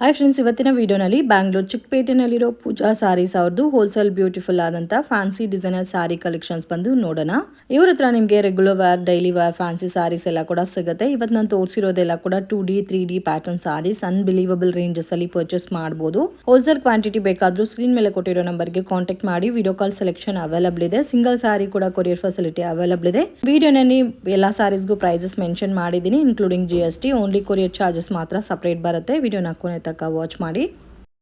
Hi friends, ಇವತ್ತಿನ ವಿಡಿಯೋನಲ್ಲಿ ಬ್ಯಾಂಗ್ಳೂರ್ ಚಿಕ್ಕಪೇಟೆನಲ್ಲಿರೋ ಪೂಜಾ ಸಾರೀಸ್ ಅವ್ರದ್ದು ಹೋಲ್ಸೇಲ್ ಬ್ಯೂಟಿಫುಲ್ ಆದಂಥ ಫ್ಯಾನ್ಸಿ ಡಿಸೈನರ್ ಸಾರಿ ಕಲೆಕ್ಷನ್ಸ್ ಬಂದು ನೋಡೋಣ. ಇವ್ರ ಹತ್ರ ನಿಮಗೆ regular wear, daily wear, fancy saris ಎಲ್ಲ ಕೂಡ ಸಿಗುತ್ತೆ. ಇವತ್ತು ನಾನು ತೋರಿಸಿರೋದೆಲ್ಲ ಕೂಡ 2D 3D pattern saris unbelievable ranges ಅಲ್ಲಿ ಪರ್ಚೇಸ್ ಮಾಡಬಹುದು. ಹೋಲ್ಸೇಲ್ ಕ್ವಾಂಟಿಟಿ ಬೇಕಾದ್ರೂ ಸ್ಕ್ರೀನ್ ಮೇಲೆ ಕೊಟ್ಟಿರೋ ನಂಬರ್ಗೆ ಕಾಂಟ್ಯಾಕ್ಟ್ ಮಾಡಿ. ವಿಡಿಯೋ ಕಾಲ್ ಸೆಲೆಕ್ಷನ್ ಅವೈಲಬಲ್ ಇದೆ. ಸಿಂಗಲ್ ಸಾರಿ ಕೂಡ ಕೊರಿಯರ್ ಫೆಸಿಲಿಟಿ ಅವೈಲಬಲ್ ಇದೆ. ವಿಡಿಯೋನಲ್ಲಿ ಎಲ್ಲ ಸಾರೀಸ್ಗೂ ಪ್ರೈಸಸ್ ಮೆನ್ಷನ್ ಮಾಡಿದ್ದೀನಿ, including GST. Only courier charges ಮಾತ್ರ ಸಪರೇಟ್ ಬರುತ್ತೆ. ವಿಡಿಯೋನ ಕೊನೆ ತನಕ ವಾಚ್ ಮಾಡಿ.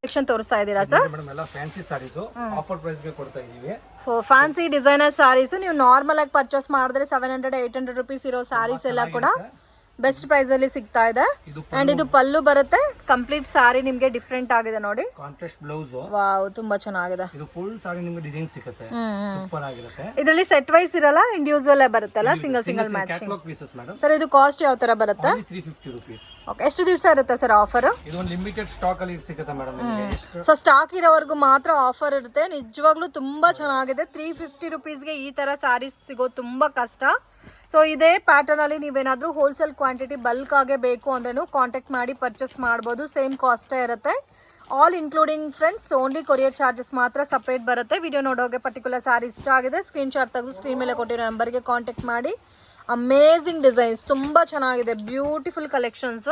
ಕಲೆಕ್ಷನ್ ತೋರಿಸ್ತಾ ಇದ್ದೀರಾ ಸರ್? ಮೇಡಮ್ ಎಲ್ಲ ಫ್ಯಾನ್ಸಿ ಸಾರೀಸ್ ಆಫರ್ ಪ್ರೈಸ್ ಗೆ ಕೊಡ್ತಾ ಇದೀವಿ. ಫ್ಯಾನ್ಸಿ ಡಿಸೈನರ್ ಸಾರೀಸ್ ನೀವು ನಾರ್ಮಲ್ ಆಗಿ ಪರ್ಚೇಸ್ ಮಾಡಿದ್ರೆ 700-800 ರೂಪೀಸ್ ಇರೋ ಸಾರೀಸ್ ಎಲ್ಲ ಕೂಡ ಬೆಸ್ಟ್ ಪ್ರೈಸ್ ಅಲ್ಲಿ ಸಿಗ್ತಾ ಇದೆ. ಅಂಡ್ ಇದು ಪಲ್ಲು ಬರುತ್ತೆ. ಕಂಪ್ಲೀಟ್ ಸಾರಿ ನಿಮಗೆ ಡಿಫರೆಂಟ್ ಆಗಿದೆ ನೋಡಿ. Contrast blouse. ವಾವ್, ತುಂಬಾ ಚೆನ್ನಾಗಿದೆ. ಇದು ಫುಲ್ ಸಾರಿ ನಿಮಗೆ ಡಿಸೈನ್ ಸಿಗುತ್ತೆ. ಸೂಪರ್ ಆಗಿರುತ್ತೆ. ಇದರಲ್ಲಿ ಸೆಟ್ ವೈಸ್ ಇರಲ್ಲ, ಇಂಡಿವಿಜುವಲ್ ಬರುತ್ತಲ್ಲ, single matching. Catalogue pieces madam. Sir ಇದು ಕಾಸ್ಟ್ ಯಾವ ತರ ಬರುತ್ತೆ? 350 ರೂಪೀಸ್. ಓಕೆ, ಎಷ್ಟು ದಿವಸ ಇರುತ್ತೆ ಸರ್ ಆಫರ್? ಇದು ಒಂದು ಲಿಮಿಟೆಡ್ ಸ್ಟಾಕ್ ಅಲ್ಲಿ ಸಿಗುತ್ತೆ ಮೇಡಂ ನಿಮಗೆ. ಸೊ ಸ್ಟಾಕ್ ಇರೋವರೆಗೂ ಮಾತ್ರ ಆಫರ್ ಇರುತ್ತೆ. ನಿಜವಾಗ್ಲೂ ತುಂಬಾ ಚೆನ್ನಾಗಿದೆ. 350 ರೂಪೀಸ್ಗೆ ಈ ತರ ಸಾರೀಸ್ ಸಿಗೋದು ತುಂಬಾ ಕಷ್ಟ. ಸೊ ಇದೇ ಪ್ಯಾಟರ್ನ್ ಅಲ್ಲಿ ನೀವೇನಾದ್ರೂ ಹೋಲ್ಸೇಲ್ ಕ್ವಾಂಟಿಟಿ ಬಲ್ಕ್ ಆಗೇ ಬೇಕು ಅಂದ್ರೂ ಕಾಂಟ್ಯಾಕ್ಟ್ ಮಾಡಿ ಪರ್ಚೇಸ್ ಮಾಡ್ಬೋದು. ಸೇಮ್ ಕಾಸ್ಟೇ ಇರುತ್ತೆ. All including friends. Only courier charges ಮಾತ್ರ ಸಪ್ರೇಟ್ ಬರುತ್ತೆ. ವಿಡಿಯೋ ನೋಡೋಗೆ ಪರ್ಟಿಕ್ಯುಲರ್ ಸಾರಿ ಇಷ್ಟ ಆಗಿದೆ, ಸ್ಕ್ರೀನ್ ಶಾಟ್ ತೆಗೆದು ಸ್ಕ್ರೀನ್ ಮೇಲೆ ಕೊಟ್ಟಿರೋ ನಂಬರ್ಗೆ ಕಾಂಟ್ಯಾಕ್ಟ್ ಮಾಡಿ. ಅಮೇಜಿಂಗ್ ಡಿಸೈನ್ಸ್, ತುಂಬಾ ಚೆನ್ನಾಗಿದೆ. Beautiful collections.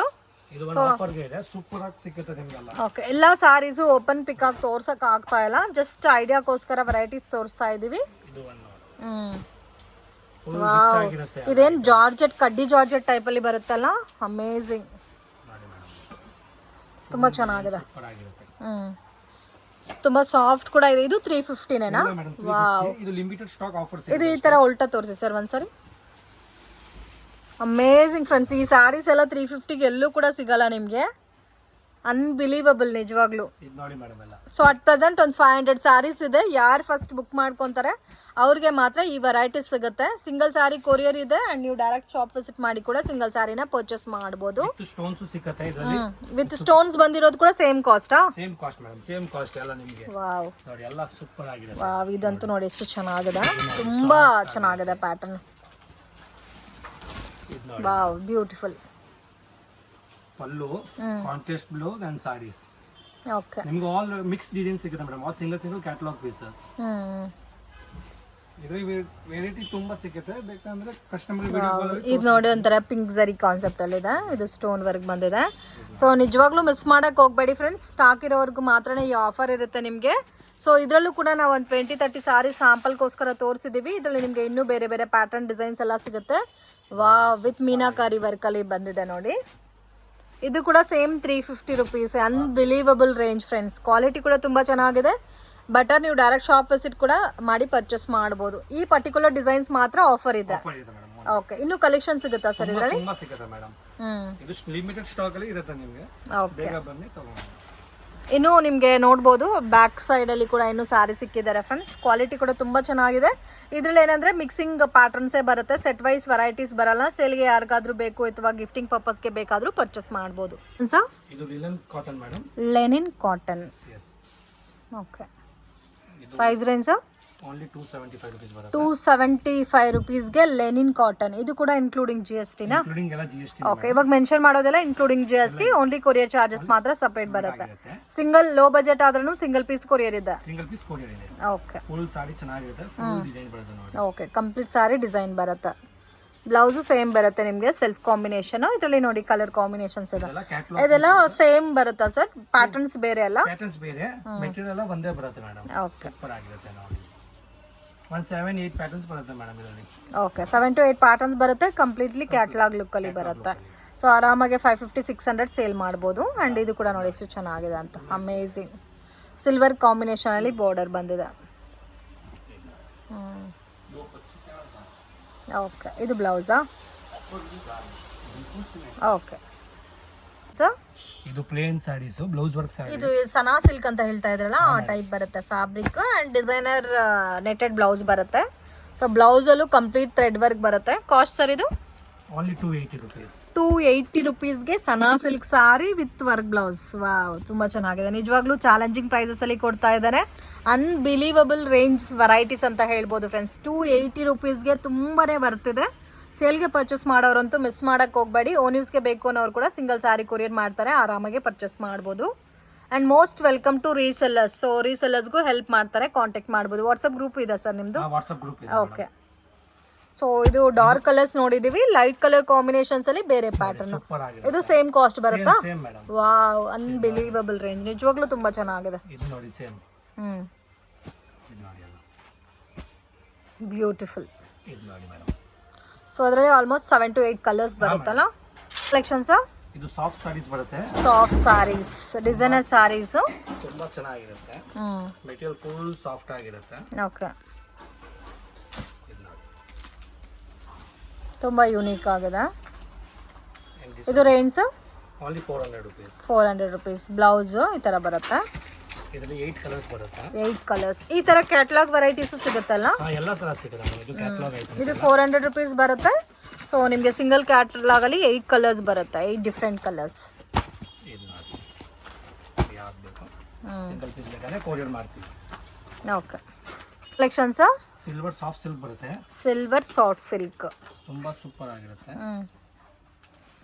ಇದು ಒಂದು ಆಫರ್ ಗೆ ಇದೆ. ಸೂಪರ್ ಆಗಿ ಸಿಗುತ್ತೆ ನಿಮಗೆಲ್ಲ. ಓಕೆ, ಎಲ್ಲಾ ಸಾರೀಸು ಓಪನ್ ಪಿಕ್ ಆಗಿ ತೋರ್ಸಕ್ ಆಗ್ತಾ ಇಲ್ಲ. ಜಸ್ಟ್ ಐಡಿಯಾಗೋಸ್ಕರ ವೆರೈಟೀಸ್ ತೋರಿಸ್ತಾ ಇದೀವಿ. ಇದು ಒಂದು ಇದೇನ್ ಜಾರ್ಜೆಟ್, ಕಡ್ಡಿ ಜಾರ್ಜೆಟ್ ಟೈಪ್ ಅಲ್ಲಿ ಬರುತ್ತಲ್ಲ, ಅಮೇಜಿಂಗ್. ತುಂಬಾ ಚೆನ್ನಾಗಿದೆ. ತುಂಬಾ ಸಾಫ್ಟ್ ಕೂಡ ಇದೆ. ಇದು 350ನೇನಾ? ವಾವ್, ಇದು ಲಿಮಿಟೆಡ್ ಸ್ಟಾಕ್ ಆಫರ್ಸ್. ಇದು ಈ ತರ ಉಲ್ಟಾ ತೋರಿಸಿ ಸರ್ ಒಂದ್ಸರಿ. Amazing friends. ಈ ಸ್ಯಾರೀಸ್ ಎಲ್ಲ 350ಗೆ ಎಲ್ಲೂ ಕೂಡ ಸಿಗಲ್ಲ ನಿಮ್ಗೆ. ಅನ್ಬಿಲೀವಬಲ್ ನಿಜವಾಗ್ಲೂ. ಇದು ನೋಡಿ ಮೇಡಮ್ ಎಲ್ಲ. ಸೊ ಅಟ್ ಪ್ರೆಸೆಂಟ್ ಒಂದು 500 ಸ್ಯಾರೀಸ್ ಇದೆ. ಯಾರು ಫಸ್ಟ್ ಬುಕ್ ಮಾಡ್ಕೊಂತಾರೆ ಅವ್ರಿಗೆ ಮಾತ್ರ ಈ ವೆರೈಟೀಸ್ ಸಿಗುತ್ತೆ. ಸಿಂಗಲ್ ಸಾರಿ ಕೊರಿಯರ್ ಇದೆ. ಅಂಡ್ ನೀವು ಡೈರೆಕ್ಟ್ ಶಾಪ್ ವಿಸಿಟ್ ಮಾಡಿ ಕೂಡ ಸಿಂಗಲ್ ಸಾರಿನ ಪರ್ಚೇಸ್ ಮಾಡಬಹುದು. ಸ್ಟೋನ್ಸ್ ಸಿಗುತ್ತೆ ಇದರಲ್ಲಿ. ವಿತ್ ಸ್ಟೋನ್ಸ್ ಬಂದಿರೋದು ಕೂಡ ಸೇಮ್ ಕಾಸ್ಟಾ? Same cost madam, same cost ಎಲ್ಲ ನಿಮಗೆ. ವಾವ್ ನೋಡಿ ಎಲ್ಲ ಸೂಪರ್ ಆಗಿದೆ. ವಾವ್, ಇದಂತೂ ನೋಡಿ ಎಷ್ಟು ಚೆನ್ನಾಗಿದೆ. ತುಂಬಾ ಚೆನ್ನಾಗಿದೆ pattern. Wow, beautiful. Pallu, contrast blouse and saris. Okay, ನಿಮಗೆ ಆಲ್ ಮಿಕ್ಸ್ ಡಿಸೈನ್ ಸಿಗುತ್ತೆ madam. All single catalogue pieces. ಇದ್ರ ವೆರೈಟಿ ತುಂಬಾ ಸಿಗುತ್ತೆ. ಬೇಕಂದ್ರೆ ಕಸ್ಟಮರ್ ಇದು ನೋಡಿ ಒಂಥರ ಪಿಂಕ್ ಜರಿ ಕಾನ್ಸೆಪ್ಟ್ ಅಲ್ಲಿ ಇದೆ. ಇದು ಸ್ಟೋನ್ ವರ್ಕ್ ಬಂದಿದೆ. ಸೊ ನಿಜವಾಗ್ಲೂ ಮಿಸ್ ಮಾಡಕ್ ಹೋಗ್ಬೇಡಿ ಫ್ರೆಂಡ್ಸ್. ಸ್ಟಾಕ್ ಇರೋವರೆಗೂ ಮಾತ್ರನೇ ಈ ಆಫರ್ ಇರುತ್ತೆ ನಿಮಗೆ. ಸೊ ಇದರಲ್ಲೂ ಕೂಡ ನಾವು ಒಂದು 20-30 ಸಾರಿ ಸ್ಯಾಂಪಲ್ಗೋಸ್ಕರ ತೋರಿಸಿದ್ದೀವಿ. ಇದರಲ್ಲಿ ನಿಮಗೆ ಇನ್ನೂ ಬೇರೆ ಬೇರೆ ಪ್ಯಾಟರ್ನ್ ಡಿಸೈನ್ಸ್ ಎಲ್ಲ ಸಿಗುತ್ತೆ. ವಾವ್, ವಿತ್ ಮೀನಾಕಾರಿ ವರ್ಕಲ್ಲಿ ಬಂದಿದೆ ನೋಡಿ. ಇದು ಕೂಡ same 350 rupees. Unbelievable range friends. Quality ಕೂಡ ತುಂಬ ಚೆನ್ನಾಗಿದೆ. ಬಟರ್ ನೀವು ಡೈರೆಕ್ಟ್ ಶಾಪ್ ವಿಸಿಟ್ ಕೂಡ ಮಾಡಿ ಪರ್ಚೇಸ್ ಮಾಡ್ಬೋದು. ಈ ಪರ್ಟಿಕ್ಯುಲರ್ ಡಿಸೈನ್ಸ್ ಮಾತ್ರ ಆಫರ್ ಇದೆ. ಓಕೆ, ಇನ್ನು ಕಲೆಕ್ಷನ್ ಸಿಗುತ್ತಾ ಸರ್ ಇದರಲ್ಲಿ? ತುಂಬಾ ಸಿಗುತ್ತೆ ಮೇಡಮ್. ಇದು ಲಿಮಿಟೆಡ್ ಸ್ಟಾಕ್ ಅಲ್ಲಿ ಇರುತ್ತೆ ನಿಮಗೆ. ಬೇಗ ಬನ್ನಿ ತಗೊಂಡು. ಇನ್ನು ನಿಮಗೆ ನೋಡ್ಬೋದು ಬ್ಯಾಕ್ ಸೈಡ್ ಅಲ್ಲಿ ಕೂಡ ಇನ್ನು ಸಾರಿ ಸಿಕ್ಕಿದ್ದಾರೆ ಫ್ರೆಂಡ್ಸ್. ಕ್ವಾಲಿಟಿ ಕೂಡ ತುಂಬಾ ಚೆನ್ನಾಗಿದೆ. ಇದ್ರಲ್ಲಿ ಏನಂದ್ರೆ ಮಿಕ್ಸಿಂಗ್ ಪ್ಯಾಟರ್ನ್ಸೇ ಬರುತ್ತೆ. ಸೆಟ್ ವೈಸ್ ವೆರೈಟೀಸ್ ಬರಲ್ಲ. ಸೇಲ್ಗೆ ಯಾರಿಗಾದ್ರೂ ಬೇಕು ಅಥವಾ ಗಿಫ್ಟಿಂಗ್ ಪರ್ಪಸ್ಗೆ ಬೇಕಾದ್ರೂ ಪರ್ಚೇಸ್ ಮಾಡ್ಬೋದು. ಇದು linen cotton madam. Linen cotton. Okay, price range only 275 rupees ಬರುತ್ತೆ. 275 ರೂಪೀಸ್ಗೆ ಲೆನಿನ್ ಕಾಟನ್. ಇದು ಕೂಡ ಇನ್ಕ್ಲೂಡಿಂಗ್ GST ನಾ? ಇನ್ಕ್ಲೂಡಿಂಗ್ ಎಲ್ಲ GST. ಓಕೆ, ಇವಾಗ ಮೆನ್ಷನ್ ಮಾಡೋದೆಲ್ಲ including GST. Only courier charges ಮಾತ್ರ ಸಪರೇಟ್ ಬರುತ್ತೆ. ಸಿಂಗಲ್ ಲೋ ಬಜೆಟ್ ಆದ್ರೂ ಸಿಂಗಲ್ ಪೀಸ್ ಕೊರಿಯರ್ ಇದೆ. ಸಿಂಗಲ್ ಪೀಸ್ ಕೊರಿಯರ್ ಇದೆ. ಓಕೆ, ಫುಲ್ ಸಾರಿ ಚೆನ್ನಾಗಿರುತ್ತೆ. ಫುಲ್ ಡಿಸೈನ್ ಬರುತ್ತೆ ನೋಡಿ. ಓಕೆ, ಕಂಪ್ಲೀಟ್ ಸಾರಿ ಡಿಸೈನ್ ಬರುತ್ತೆ. ಬ್ಲೌಸು ಸೇಮ್ ಬರುತ್ತೆ ನಿಮಗೆ. Self combination. ಇದರಲ್ಲಿ ನೋಡಿ ಕಲರ್ ಕಾಂಬಿನೇಷನ್ಸ್ ಇದೆ. ಇದೆಲ್ಲ ಸೇಮ್ ಬರುತ್ತಾ ಸರ್? ಪ್ಯಾಟರ್ನ್ಸ್ ಬೇರೆ ಅಲ್ಲ? ಪ್ಯಾಟರ್ನ್ಸ್ ಬೇರೆ, ಮೆಟೀರಿಯಲ್ ಎಲ್ಲ ಒಂದೇ ಬರುತ್ತೆ ಮೇಡಮ್. ಓಕೆ, ಸೂಪರ್ ಆಗಿರುತ್ತೆ ನೋಡಿ. 7-8 ಪ್ಯಾಟರ್ನ್ಸ್ ಬರುತ್ತೆ ಮೇಡಮ್ ಇದರಲ್ಲಿ. ಓಕೆ, 7 to 8 ಪ್ಯಾಟರ್ನ್ಸ್ ಬರುತ್ತೆ. ಕಂಪ್ಲೀಟ್ಲಿ ಕ್ಯಾಟಲಾಗ್ ಲುಕ್ ಅಲ್ಲಿ ಬರುತ್ತೆ. ಸೊ ಆರಾಮಾಗಿ 550-600 ಸೇಲ್ ಮಾಡ್ಬೋದು. ಅಂಡ್ ಇದು ಕೂಡ ನೋಡಿ ಎಷ್ಟು ಚೆನ್ನಾಗಿದೆ ಅಂತ. ಅಮೇಝಿಂಗ್ ಸಿಲ್ವರ್ ಕಾಂಬಿನೇಷನ್ ಅಲ್ಲಿ ಬಾರ್ಡರ್ ಬಂದಿದೆ. ಓಕೆ, ಇದು ಬ್ಲೌಸಾ? ಓಕೆ ಸರ್, ಇದು plain saris, blouse work sari. ಇದು ಸನಾ ಸಿಲ್ಕ್ ಅಂತ ಹೇಳ್ತಾ ಇದ್ರಲ್ಲ, ಆ ಟೈಪ್ ಬರುತ್ತೆ fabric. And designer netted blouse ಬರುತ್ತೆ. ಸೊ ಬ್ಲೌಸ್ ಅಲ್ಲೂ ಕಂಪ್ಲೀಟ್ ಥ್ರೆಡ್ ವರ್ಕ್ ಬರುತ್ತೆ. ಕಾಸ್ಟ್ ಸರ್ ಇದು? Only 280 rupees. 280 ರೂಪೀಸ್ಗೆ Sana silk sari with work blouse. Wow, ತುಂಬಾ ಚೆನ್ನಾಗಿದೆ. ನಿಜವಾಗ್ಲೂ ಚಾಲೆಂಜಿಂಗ್ ಪ್ರೈಸಸ್ ಅಲ್ಲಿ ಕೊಡ್ತಾ ಇದ್ದಾರೆ. ಅನ್ಬಿಲೀವಬಲ್ ರೇಂಜ್ ವೆರೈಟೀಸ್ ಅಂತ ಹೇಳ್ಬೋದು ಫ್ರೆಂಡ್ಸ್. 280 ರೂಪೀಸ್ಗೆ ತುಂಬಾನೇ ಬರ್ತಿದೆ. ಸೇಲ್ಗೆ ಪರ್ಚೇಸ್ ಮಾಡೋರಂತೂ ಮಿಸ್ ಮಾಡೋಕ್ಕೆ ಹೋಗಬೇಡಿ. ಓನ್ ಯೂಸ್ಗೆ ಬೇಕು ಅನ್ನೋರು ಕೂಡ ಸಿಂಗಲ್ ಸ್ಯಾರಿ ಕೊರಿಯರ್ ಮಾಡ್ತಾರೆ, ಆರಾಮಾಗಿ ಪರ್ಚೇಸ್ ಮಾಡ್ಬೋದು. And most welcome to resellers. So ರೀಸೆಲ್ಲರ್ಸ್ಗೂ ಹೆಲ್ಪ್ ಮಾಡ್ತಾರೆ, ಕಾಂಟ್ಯಾಕ್ಟ್ ಮಾಡ್ಬೋದು. ವಾಟ್ಸಪ್ ಗ್ರೂಪ್ ಇದೆ ಸರ್ ನಿಮ್ಮದು? ವಾಟ್ಸಪ್ ಗ್ರೂಪ್ ಇದೆ. ಓಕೆ. ಸೊ ಇದು ಡಾರ್ಕ್ ಕಲರ್ಸ್ ನೋಡಿದ್ದೀವಿ, ಲೈಟ್ ಕಲರ್ ಕಾಂಬಿನೇಷನ್ಸಲ್ಲಿ ಬೇರೆ ಪ್ಯಾಟರ್ನ್. ಸೂಪರ್ ಆಗಿದೆ. ಇದು ಸೇಮ್ ಕಾಸ್ಟ್ ಬರುತ್ತಾ? Same madam. Wow, unbelievable range, ನಿಜವಾಗ್ಲೂ ತುಂಬ ಚೆನ್ನಾಗಿದೆ. ಇದು ನೋಡಿ ಸೇಮ್. ಇದು ನೋಡಿ ಅಲ್ಲ. ಬ್ಯೂಟಿಫುಲ್. ಇದು ನೋಡಿ ಮೇಡಮ್. ಸೊ ಅದರಲ್ಲಿ ಆಲ್ಮೋಸ್ಟ್ 7 to 8 ಕಲರ್ಸ್ ಬರುತ್ತಲ್ಲ ಕಲೆಕ್ಷನ್ಸ್. ಇದು ಸಾಫ್ಟ್ ಸಾರೀಸ್ ಬರುತ್ತೆ. ಸಾಫ್ಟ್ ಸಾರೀಸ್, ಡಿಸೈನರ್ ಸಾರೀಸ್ ತುಂಬಾ ಚೆನ್ನಾಗಿರುತ್ತೆ. ಮೆಟೀರಿಯಲ್ ಫುಲ್ ಸಾಫ್ಟ್ ಆಗಿರುತ್ತೆ. ಓಕೆ. ಇದು ನೋಡಿ. ತುಂಬ ಯೂನಿಕ್ ಆಗಿದೆ. ಇದು range only 400 rupees. 400 rupees. Blouse ಈ ಥರ ಬರುತ್ತೆ. ಇದರಲ್ಲಿ 8 ಕಲರ್ಸ್ ಬರುತ್ತೆ. 8 ಕಲರ್ಸ್. ಈ ಥರ ಕ್ಯಾಟ್ಲಾಗ್ ವೆರೈಟೀಸು ಸಿಗುತ್ತಲ್ಲ? ಎಲ್ಲ ತರ ಸಿಗುತ್ತೆ ಮೇಡಮ್. ಇದು ಕ್ಯಾಟಲಾಗ್ ಐಟಮ್. ಇದು 400 rupees ಬರುತ್ತೆ. ಸೊ ನಿಮಗೆ ಸಿಂಗಲ್ ಕ್ಯಾಟ್ಲಾಗಲ್ಲಿ 8 ಕಲರ್ಸ್ ಬರುತ್ತೆ, 8 ಡಿಫ್ರೆಂಟ್ ಕಲರ್ಸ್. ಇದು ನೋಡಿ. ಯಾವ್ದು ಬೇಕು ಸಿಂಗಲ್ ಪೀಸ್ ಬೇಕಾದ್ರೆ ಕೊರಿಯರ್ ಮಾಡ್ತೀವಿ. Okay. Collections silver soft silk ಬರುತ್ತೆ. ಸಿಲ್ವರ್ ಸಾಫ್ಟ್ ಸಿಲ್ಕ್ ತುಂಬಾ ಸೂಪರ್ ಆಗಿರುತ್ತೆ.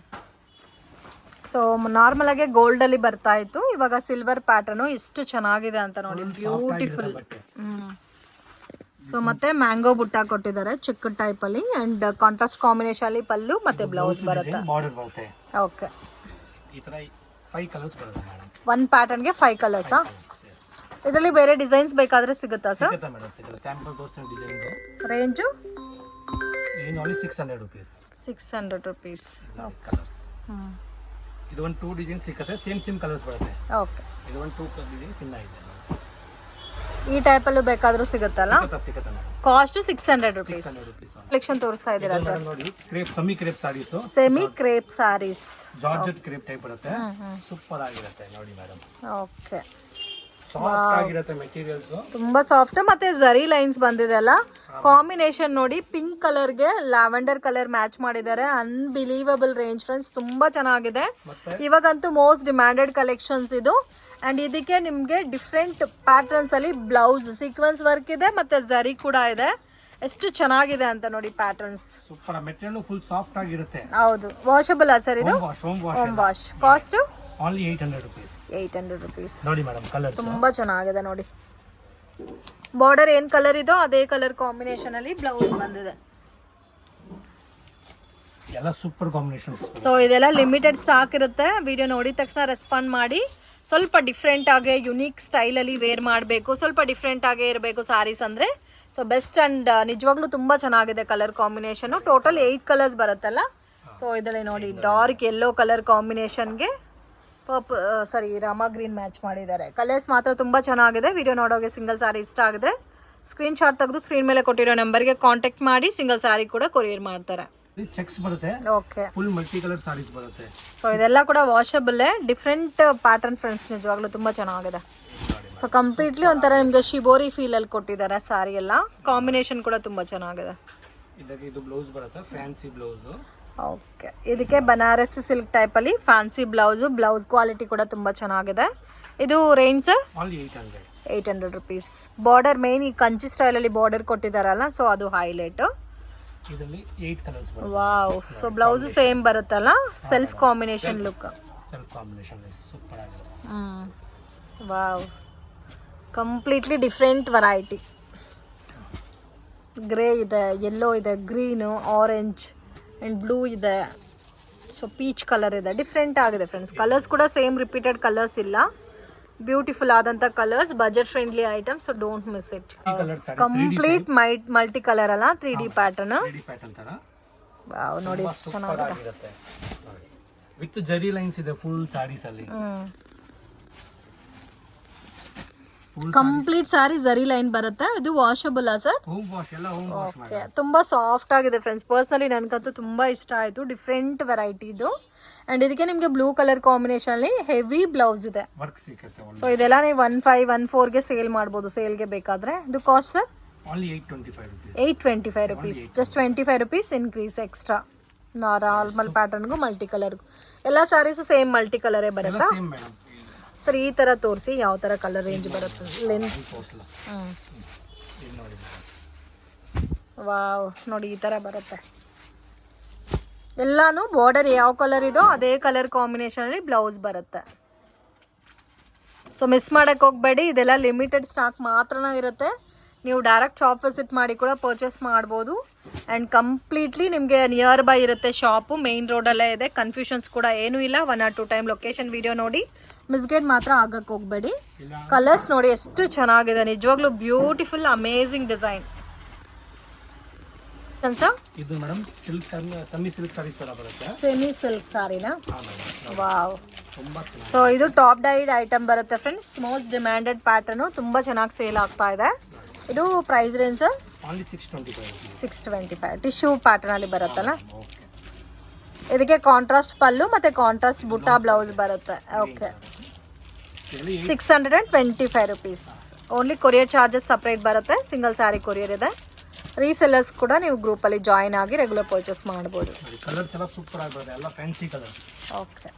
ಸೊ ನಾರ್ಮಲ್ ಆಗಿ ಗೋಲ್ಡ್ ಅಲ್ಲಿ ಬರ್ತಾ ಇತ್ತು, ಇವಾಗ ಸಿಲ್ವರ್ ಪ್ಯಾಟರ್ನ್ ಎಷ್ಟು ಚೆನ್ನಾಗಿದೆ ಅಂತ ನೋಡಿ, ಬ್ಯೂಟಿಫುಲ್. ಸೊ ಮತ್ತೆ ಮ್ಯಾಂಗೋ ಬುಟ್ಟ ಕೊಟ್ಟಿದ್ದಾರೆ ಚಿಕ್ಕ ಟೈಪ್ ಅಲ್ಲಿ, ಅಂಡ್ ಕಾಂಟ್ರಾಸ್ಟ್ ಕಾಂಬಿನೇಷನ್ ಅಲ್ಲಿ ಪಲ್ಲು ಮತ್ತೆ ಬ್ಲೌಸ್ ಬರುತ್ತೆ. ಬಾರ್ಡರ್ ಬರುತ್ತೆ. ಓಕೆ. ಈ ತರ 5 ಕಲರ್ಸ್ ಬರುತ್ತೆ ಮೇಡಮ್. ಒನ್ ಪ್ಯಾಟರ್ನ್ ಗೆ 5 ಕಲರ್ಸ್. ಇದರಲ್ಲಿ ಬೇರೆ ಡಿಸೈನ್ಸ್ ಬೇಕಾದ್ರೆ ಸಿಗುತ್ತಾ ಸರ್? ಸಿಗುತ್ತೆ ಮೇಡಮ್, ಸಿಗುತ್ತೆ. ಸ್ಯಾಂಪಲ್ ತೋರಿಸ್ತೀನಿ ಡಿಸೈನ್. ರೇಂಜು ಏನು ಓನ್ಲಿ 600 rupees. 600 rupees. ಕಲರ್ಸ್. ಇದು ಒಂದು 2 ಡಿಸೈನ್ ಸಿಗುತ್ತೆ, ಸೇಮ್ ಕಲರ್ಸ್ ಬರುತ್ತೆ. ಓಕೆ. ಇದು ಒಂದು 2 ಡಿಸೈನ್ಸ್ ಇನ್ನ ಇದೆ. ಈ ಟೈಪ್ ಅಲ್ಲೂ ಬೇಕಾದ್ರೂ ಸಿಗುತ್ತಲ್ಲ? ಸಿಗುತ್ತೆ madam. Cost 600 rupees. 600 rupees. Collection ತೋರಿಸ್ತಾ ಇದ್ದೀರಾ ಸರ್? ನೋಡಿ crepe, semi crepe saris. Semi crepe saris, georgette crepe type ಬರುತ್ತೆ. ಸೂಪರ್ ಆಗಿರುತ್ತೆ ನೋಡಿ ಮೇಡಮ್. ಓಕೆ. ಸಾಫ್ಟ್ ಆಗಿರುತ್ತೆ ಮೆಟೀರಿಯಲ್ಸ್. ತುಂಬಾ ಸಾಫ್ಟ್. ಮತ್ತೆ ಜರಿ ಲೈನ್ಸ್ ಬಂದಿದೆ ಅಲ್ಲ, ಕಾಂಬಿನೇಷನ್ ನೋಡಿ, ಪಿಂಕ್ ಕಲರ್ ಗೆ ಲ್ಯಾವೆಂಡರ್ ಕಲರ್ ಮ್ಯಾಚ್ ಮಾಡಿದ್ದಾರೆ. ಅನ್ಬಿಲೀವಬಲ್ ರೇಂಜ್ ಫ್ರೆಂಡ್ಸ್, ತುಂಬಾ ಚೆನ್ನಾಗಿದೆ. ಇವಾಗಂತೂ ಮೋಸ್ಟ್ ಡಿಮ್ಯಾಂಡೆಡ್ ಕಲೆಕ್ಷನ್ಸ್ ಇದು. ಅಂಡ್ ಇದಕ್ಕೆ ನಿಮ್ಗೆ ಡಿಫ್ರೆಂಟ್ ಪ್ಯಾಟರ್ನ್ಸ್ ಅಲ್ಲಿ ಬ್ಲೌಸ್ ಸೀಕ್ವೆನ್ಸ್ ವರ್ಕ್ ಇದೆ, ಮತ್ತೆ ಜರಿ ಕೂಡ ಇದೆ. ಎಷ್ಟು ಚೆನ್ನಾಗಿದೆ ಅಂತ ನೋಡಿ patterns. Super. Material full soft ಆಗಿರುತ್ತೆ. ಹೌದು. ವಾಷಬಲ್ ಸರ್ ಇದು? Home wash. Cost only 800 rupees. 800 rupees. ನೋಡಿ ಮೇಡಮ್, ಕಲರ್ ತುಂಬಾ ಚೆನ್ನಾಗಿದೆ ನೋಡಿ. ಬಾರ್ಡರ್ ಏನ್ ಕಲರ್ ಇದೋ ಅದೇ ಕಲರ್ ಕಾಂಬಿನೇಷನ್ ಅಲ್ಲಿ ಬ್ಲೌಸ್ ಬಂದಿದೆ. ಎಲ್ಲ ಸೂಪರ್ ಕಾಂಬಿನೇಷನ್. ಸೊ ಇದೆಲ್ಲ ಲಿಮಿಟೆಡ್ ಸ್ಟಾಕ್ ಇರುತ್ತೆ. ವಿಡಿಯೋ ನೋಡಿದ ತಕ್ಷಣ ರೆಸ್ಪಾಂಡ್ ಮಾಡಿ. ಸ್ವಲ್ಪ ಡಿಫ್ರೆಂಟ್ ಆಗಿ ಯುನೀಕ್ ಸ್ಟೈಲಲ್ಲಿ ವೇರ್ ಮಾಡಬೇಕು, ಸ್ವಲ್ಪ ಡಿಫ್ರೆಂಟ್ ಆಗೇ ಇರಬೇಕು ಸಾರೀಸ್ ಅಂದರೆ. So best. ಆ್ಯಂಡ್ ನಿಜವಾಗ್ಲೂ ತುಂಬ ಚೆನ್ನಾಗಿದೆ ಕಲರ್ ಕಾಂಬಿನೇಷನು. ಟೋಟಲ್ 8 ಕಲರ್ಸ್ ಬರುತ್ತಲ್ಲ. ಸೊ ಇದರಲ್ಲಿ ನೋಡಿ, ಡಾರ್ಕ್ ಯೆಲ್ಲೋ ಕಲರ್ ಕಾಂಬಿನೇಷನ್ಗೆ ರಾಮ ಗ್ರೀನ್ ಮ್ಯಾಚ್ ಮಾಡಿದ್ದಾರೆ. ಕಲರ್ಸ್ ಮಾತ್ರ ತುಂಬ ಚೆನ್ನಾಗಿದೆ. ವಿಡಿಯೋ ನೋಡೋಗೆ ಸಿಂಗಲ್ ಸಾರಿ ಇಷ್ಟ ಆಗಿದ್ರೆ ಸ್ಕ್ರೀನ್ಶಾಟ್ ತೆಗೆದು ಸ್ಕ್ರೀನ್ ಮೇಲೆ ಕೊಟ್ಟಿರೋ ನಂಬರ್ಗೆ ಕಾಂಟ್ಯಾಕ್ಟ್ ಮಾಡಿ ಸಿಂಗಲ್ ಸಾರಿ ಕೂಡ ಕೊರಿಯರ್ ಮಾಡ್ತಾರೆ. ಚೆಕ್ಸ್ ಬರುತ್ತೆ. Okay. Full multi colour saris ಬರುತ್ತೆ. ಸೊ ಇದೆಲ್ಲ ಕೂಡ ವಾಷಬಲ್. ಡಿಫ್ರೆಂಟ್ ಪ್ಯಾಟರ್ನ್ ಫ್ರೆಂಡ್ಸ್, ನಿಜವಾಗ್ಲೂ ತುಂಬ ಚೆನ್ನಾಗಿದೆ. ಸೊ ಕಂಪ್ಲೀಟ್ಲಿ ಒಂಥರ ನಿಮಗೆ ಶಿಬೋರಿ ಫೀಲಲ್ಲಿ ಕೊಟ್ಟಿದ್ದಾರೆ ಸಾರಿ ಎಲ್ಲ. ಕಾಂಬಿನೇಷನ್ ಕೂಡ ತುಂಬ ಚೆನ್ನಾಗಿದೆ. ಇದಕ್ಕೆ ಇದು ಬ್ಲೌಸ್ ಬರುತ್ತೆ, ಫ್ಯಾನ್ಸಿ ಬ್ಲೌಸ್. ಓಕೆ. ಇದಕ್ಕೆ ಬನಾರಸ್ ಸಿಲ್ಕ್ ಟೈಪಲ್ಲಿ ಫ್ಯಾನ್ಸಿ ಬ್ಲೌಸು. ಬ್ಲೌಸ್ ಕ್ವಾಲಿಟಿ ಕೂಡ ತುಂಬ ಚೆನ್ನಾಗಿದೆ. ಇದು range sir? Only 800. 800 rupees. Border main ಈ ಕಂಚಿ ಸ್ಟೈಲಲ್ಲಿ ಬಾರ್ಡರ್ ಕೊಟ್ಟಿದ್ದಾರಲ್ಲ, ಸೊ ಅದು ಹೈಲೈಟ್. ಇದರಲ್ಲಿ 8 ಕಲರ್ಸ್ ಬರುತ್ತೆ. ವಾವ್. ಸೊ ಬ್ಲೌಸ್ ಸೇಮ್ ಬರುತ್ತಲ್ಲ, self combination look. Self combination super ಆಗಿದೆ. Wow. Completely different variety. Grey ಇದೆ, ಯೆಲ್ಲೋ ಇದೆ, ಗ್ರೀನು, ಆರೆಂಜ್ ಆ್ಯಂಡ್ ಬ್ಲೂ ಇದೆ. ಸೊ ಪೀಚ್ ಕಲರ್ ಇದೆ. ಡಿಫ್ರೆಂಟ್ ಆಗಿದೆ ಫ್ರೆಂಡ್ಸ್. ಕಲರ್ಸ್ ಕೂಡ ಸೇಮ್ ರಿಪೀಟೆಡ್ ಕಲರ್ಸ್ ಇಲ್ಲ. ಬ್ಯೂಟಿಫುಲ್ ಆದಂಥ colours, budget friendly item. So don't miss it. Complete multi colour ಅಲ್ಲ, 3D pattern. Wow ನೋಡಿ ಎಷ್ಟು ಚೆನ್ನಾಗಿದೆ. ವಿತ್ ಜರಿ ಲೈನ್ಸ್ ಇದೆ ಫುಲ್ ಸಾರೀಸ್ ಅಲ್ಲಿ. ಕಂಪ್ಲೀಟ್ ಸಾರಿ ಜರಿ ಲೈನ್ ಬರುತ್ತೆ. ಇದು ವಾಷಬಲ್ ಸರ್? Home wash. ಎಲ್ಲ ಹೋಮ್ ವಾಶ್. ಓಕೆ. ತುಂಬಾ ಸಾಫ್ಟ್ ಆಗಿದೆ ಫ್ರೆಂಡ್ಸ್. ಪರ್ಸನಲಿ ನನಗಂತೂ ತುಂಬಾ ಇಷ್ಟ ಆಯಿತು. ಡಿಫ್ರೆಂಟ್ ವೆರೈಟಿ ಇದು. ಅಂಡ್ ಇದಕ್ಕೆ ನಿಮಗೆ ಬ್ಲೂ ಕಲರ್ ಕಾಂಬಿನೇಷನ್ ಅಲ್ಲಿ ಹೆವಿ ಬ್ಲೌಸ್ ಇದೆ. ವರ್ಕ್ ಸಿಗುತ್ತೆ. ಸೊ ಇದೆಲ್ಲ ನೀವು 1514 ಗೆ ಸೇಲ್ ಮಾಡ್ಬೋದು, ಸೇಲ್ಗೆ ಬೇಕಾದ್ರೆ. ಇದು cost sir? Only 825 rupees. 825 rupees. Just 25 rupees increase extra. Normal ಪ್ಯಾಟರ್ನ್ಗೂ ಮಲ್ಟಿ ಕಲರ್ಗೂ ಎಲ್ಲ ಸಾರೀಸು ಸೇಮ್ ಮಲ್ಟಿ ಕಲರೇ ಬರುತ್ತಾ? Same madam. ಸರ್ ಈ ಥರ ತೋರಿಸಿ ಯಾವ ಥರ ಕಲರ್ ರೇಂಜ್ ಬರುತ್ತೆ. ಲೆಂತ್. ವಾವ್ ನೋಡಿ ಈ ಥರ ಬರುತ್ತೆ. ಎಲ್ಲಾನು ಬಾರ್ಡರ್ ಯಾವ ಕಲರ್ ಇದೋ ಅದೇ ಕಲರ್ ಕಾಂಬಿನೇಷನಲ್ಲಿ ಬ್ಲೌಸ್ ಬರುತ್ತೆ. ಸೊ ಮಿಸ್ ಮಾಡೋಕ್ಕೆ ಹೋಗಬೇಡಿ, ಇದೆಲ್ಲ ಲಿಮಿಟೆಡ್ ಸ್ಟಾಕ್ ಮಾತ್ರನೇ ಇರುತ್ತೆ. ನೀವು ಡೈರೆಕ್ಟ್ ಶಾಪ್ ವಿಸಿಟ್ ಮಾಡಿ ಕೂಡ ಪರ್ಚೇಸ್ ಮಾಡ್ಬೋದು. ಆ್ಯಂಡ್ ಕಂಪ್ಲೀಟ್ಲಿ ನಿಮಗೆ ನಿಯರ್ ಬೈ ಇರುತ್ತೆ ಶಾಪು, ಮೇಯ್ನ್ ರೋಡಲ್ಲೇ ಇದೆ. ಕನ್ಫ್ಯೂಷನ್ಸ್ ಕೂಡ ಏನೂ ಇಲ್ಲ. 1 or 2 ಟೈಮ್ ಲೊಕೇಶನ್ ವಿಡಿಯೋ ನೋಡಿ ಮಿಸ್ಗೇಟ್ ಮಾತ್ರ ಆಗಕ್ಕೆ ಹೋಗಬೇಡಿ. ಕಲರ್ಸ್ ನೋಡಿ ಎಷ್ಟು ಚೆನ್ನಾಗಿದೆ, ನಿಜವಾಗ್ಲೂ ಬ್ಯೂಟಿಫುಲ್ ಅಮೇಝಿಂಗ್ ಡಿಸೈನ್. ಇದು madam silk semi silk saris ತರ ಬರುತ್ತೆ. Semi silk ಸಾರಿನಾ? ವಾವ್, ತುಂಬಾ ಚೆನ್ನಾಗಿ. ಸೊ ಇದು ಟಾಪ್ ಡೈಡ್ ಐಟಮ್ ಬರುತ್ತೆ ಫ್ರೆಂಡ್ಸ್. ಮೋಸ್ಟ್ ಡಿಮ್ಯಾಂಡೆಡ್ ಪ್ಯಾಟರ್ನು, ತುಂಬ ಚೆನ್ನಾಗಿ ಸೇಲ್ ಆಗ್ತಾ ಇದೆ. ಇದು price range sir? Only 625. 625 tissue pattern ಅಲ್ಲಿ ಬರುತ್ತಲ್ಲ. ಇದಕ್ಕೆ ಕಾಂಟ್ರಾಸ್ಟ್ ಪಲ್ಲು ಮತ್ತೆ ಕಾಂಟ್ರಾಸ್ಟ್ ಬುಟ್ಟ ಬ್ಲೌಸ್ ಬರುತ್ತೆ. Okay, 625 rupees. Only courier charges separate ಬರುತ್ತೆ. ಸಿಂಗಲ್ ಸ್ಯಾರಿ ಕೊರಿಯರ್ ಇದೆ. ರೀಸೆಲ್ಲರ್ಸ್ ಕೂಡ ನೀವು ಗ್ರೂಪಲ್ಲಿ ಜಾಯಿನ್ ಆಗಿ ರೆಗ್ಯುಲರ್ ಪರ್ಚೇಸ್ ಮಾಡ್ಬೋದು. ಕಲರ್ಸ್ ಎಲ್ಲ ಸೂಪರ್ ಆಗಿ ಬರುತ್ತೆ, ಎಲ್ಲ ಫ್ಯಾನ್ಸಿ ಕಲರ್ಸ್. ಓಕೆ,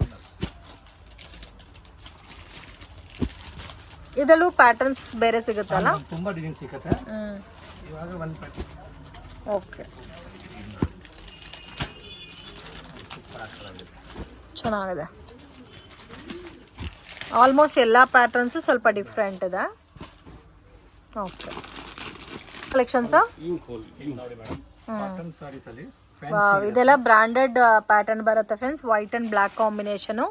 ಇದರಲ್ಲೂ ಪ್ಯಾಟರ್ನ್ಸ್ ಬೇರೆ ಸಿಗುತ್ತಲ್ಲ? ತುಂಬಾ ಡಿಸೈನ್ ಸಿಗುತ್ತೆ. ಇವಾಗ ಒಂದು ಪ್ಯಾಟರ್ನ್. ಓಕೆ, ಚೆನ್ನಾಗಿದೆ. ಆಲ್ಮೋಸ್ಟ್ ಎಲ್ಲ ಪ್ಯಾಟರ್ನ್ಸು ಸ್ವಲ್ಪ ಡಿಫ್ರೆಂಟ್ ಇದೆ. ಓಕೆ, ಕಲೆಕ್ಷನ್ಸ್ ನೋಡಿ ಮೇಡಮ್, ಕಾಟನ್ ಸಾರೀಸ್ ಅಲ್ಲಿ ಇದೆಲ್ಲ ಬ್ರಾಂಡೆಡ್ ಪ್ಯಾಟರ್ನ್ ಬರುತ್ತೆ friends. White and black combination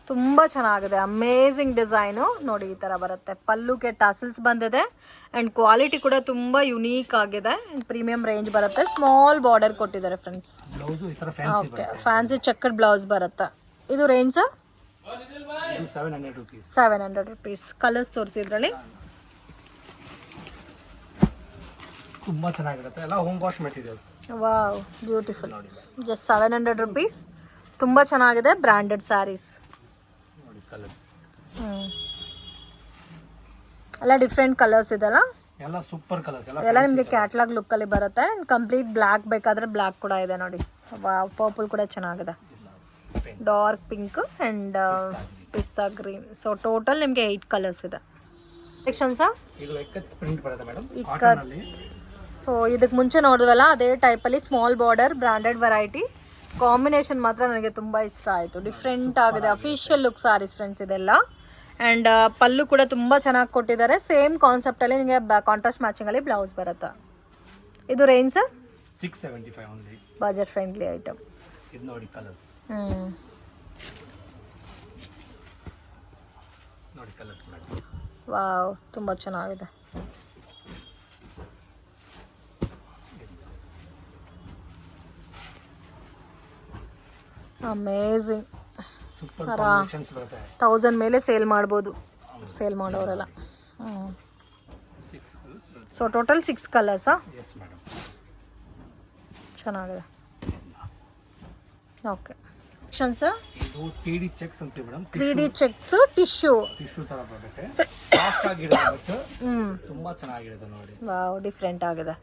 ತುಂಬ ಚೆನ್ನಾಗಿದೆ. ಅಮೇಝಿಂಗ್ ಡಿಸೈನು ನೋಡಿ, ಈ ಥರ ಬರುತ್ತೆ. ಪಲ್ಲುಗೆ ಟಾಸಲ್ಸ್ ಬಂದಿದೆ ಆ್ಯಂಡ್ ಕ್ವಾಲಿಟಿ ಕೂಡ ತುಂಬ ಯುನೀಕ್ ಆಗಿದೆ. ಆ್ಯಂಡ್ ಪ್ರೀಮಿಯಂ ರೇಂಜ್ ಬರುತ್ತೆ. ಸ್ಮಾಲ್ ಬಾರ್ಡರ್ ಕೊಟ್ಟಿದ್ದಾರೆ ಫ್ರೆಂಡ್ಸ್. ಓಕೆ, ಫ್ಯಾನ್ಸಿ ಚೆಕ್ಕಡ್ ಬ್ಲೌಸ್ ಬರುತ್ತೆ. ಇದು ರೇಂಜ್ 700 ರುಪೀಸ್. ಕಲರ್ಸ್ ತೋರಿಸಿ ಇದರಲ್ಲಿ. ತುಂಬಾ ಚೆನ್ನಾಗಿರುತ್ತೆ, ಎಲ್ಲ home wash materials. Wow, beautiful. Just 700 rupees. ತುಂಬ ಚೆನ್ನಾಗಿದೆ, ಬ್ರ್ಯಾಂಡೆಡ್ ಸ್ಯಾರೀಸ್. ಎಲ್ಲ ಡಿಫ್ರೆಂಟ್ ಕಲರ್ಸ್ ಇದೆಲ್ಲ, ಎಲ್ಲ ಸೂಪರ್ ಕಲರ್ಸ್, ಎಲ್ಲ ನಿಮಗೆ ಕ್ಯಾಟ್ಲಾಗ್ ಲುಕ್ಕಲ್ಲಿ ಬರುತ್ತೆ. ಆ್ಯಂಡ್ ಕಂಪ್ಲೀಟ್ ಬ್ಲ್ಯಾಕ್ ಬೇಕಾದರೆ ಬ್ಲ್ಯಾಕ್ ಕೂಡ ಇದೆ ನೋಡಿ. ವಾವ್, ಪರ್ಪಲ್ ಕೂಡ ಚೆನ್ನಾಗಿದೆ. ಡಾರ್ಕ್ ಪಿಂಕ್ ಆ್ಯಂಡ್ ಪಿಸ್ತಾ ಗ್ರೀನ್. ಸೊ ಟೋಟಲ್ ನಿಮಗೆ 8 ಕಲರ್ಸ್ ಇದೆ. ಸೆಕ್ಷನ್ಸ್ ಸೊ ಇದಕ್ಕೆ ಮುಂಚೆ ನೋಡಿದ್ವಲ್ಲ ಅದೇ ಟೈಪಲ್ಲಿ small border branded variety. Combination ಮಾತ್ರ ನನಗೆ ತುಂಬ ಇಷ್ಟ ಆಯಿತು. ಡಿಫ್ರೆಂಟ್ ಆಗಿದೆ, ಅಫಿಷಿಯಲ್ ಲುಕ್ ಸಾರೀಸ್ ಫ್ರೆಂಡ್ಸ್ ಇದೆಲ್ಲ. ಆ್ಯಂಡ್ ಪಲ್ಲು ಕೂಡ ತುಂಬ ಚೆನ್ನಾಗಿ ಕೊಟ್ಟಿದ್ದಾರೆ. ಸೇಮ್ ಕಾನ್ಸೆಪ್ಟಲ್ಲಿ ನಿಮಗೆ ಕಾಂಟ್ರಾಸ್ಟ್ ಮ್ಯಾಚಿಂಗಲ್ಲಿ ಬ್ಲೌಸ್ ಬರುತ್ತೆ. ಇದು range sir? 675 only. Budget friendly item. ಇದು ನೋಡಿ ಕಲರ್ಸ್. ನೋಡಿ ಕಲರ್ಸ್ ಮೇಡಮ್. ವಾವ್, ತುಂಬ ಚೆನ್ನಾಗಿದೆ. ಅಮೇಝಿಂಗ್. ಸೂಪರ್ ಕಾಂಬಿನೇಷನ್ಸ್ ಬರುತ್ತೆ. 1000 ಮೇಲೆ ಸೇಲ್ ಮಾಡ್ಬೋದು, ಸೇಲ್ ಮಾಡೋರೆಲ್ಲ. ಸೊ ಟೋಟಲ್ 6 ಕಲರ್ಸಾ? Yes madam. ಚೆನ್ನಾಗಿದೆ. ಓಕೆ, ಸರ್ ಇದು 3D ಚೆಕ್ಸ್ ಅಂತ ಮೇಡಮ್. 3D ಚೆಕ್ಸ್ ಟಿಶ್ಯೂ ತರ ಬರುತ್ತೆ. ಸಾಫ್ಟ್ ಆಗಿರುತ್ತೆ, ತುಂಬಾ ಚೆನ್ನಾಗಿರುತ್ತೆ ನೋಡಿ. ವಾವ್, ಡಿಫ್ರೆಂಟ್ ಆಗಿದೆ.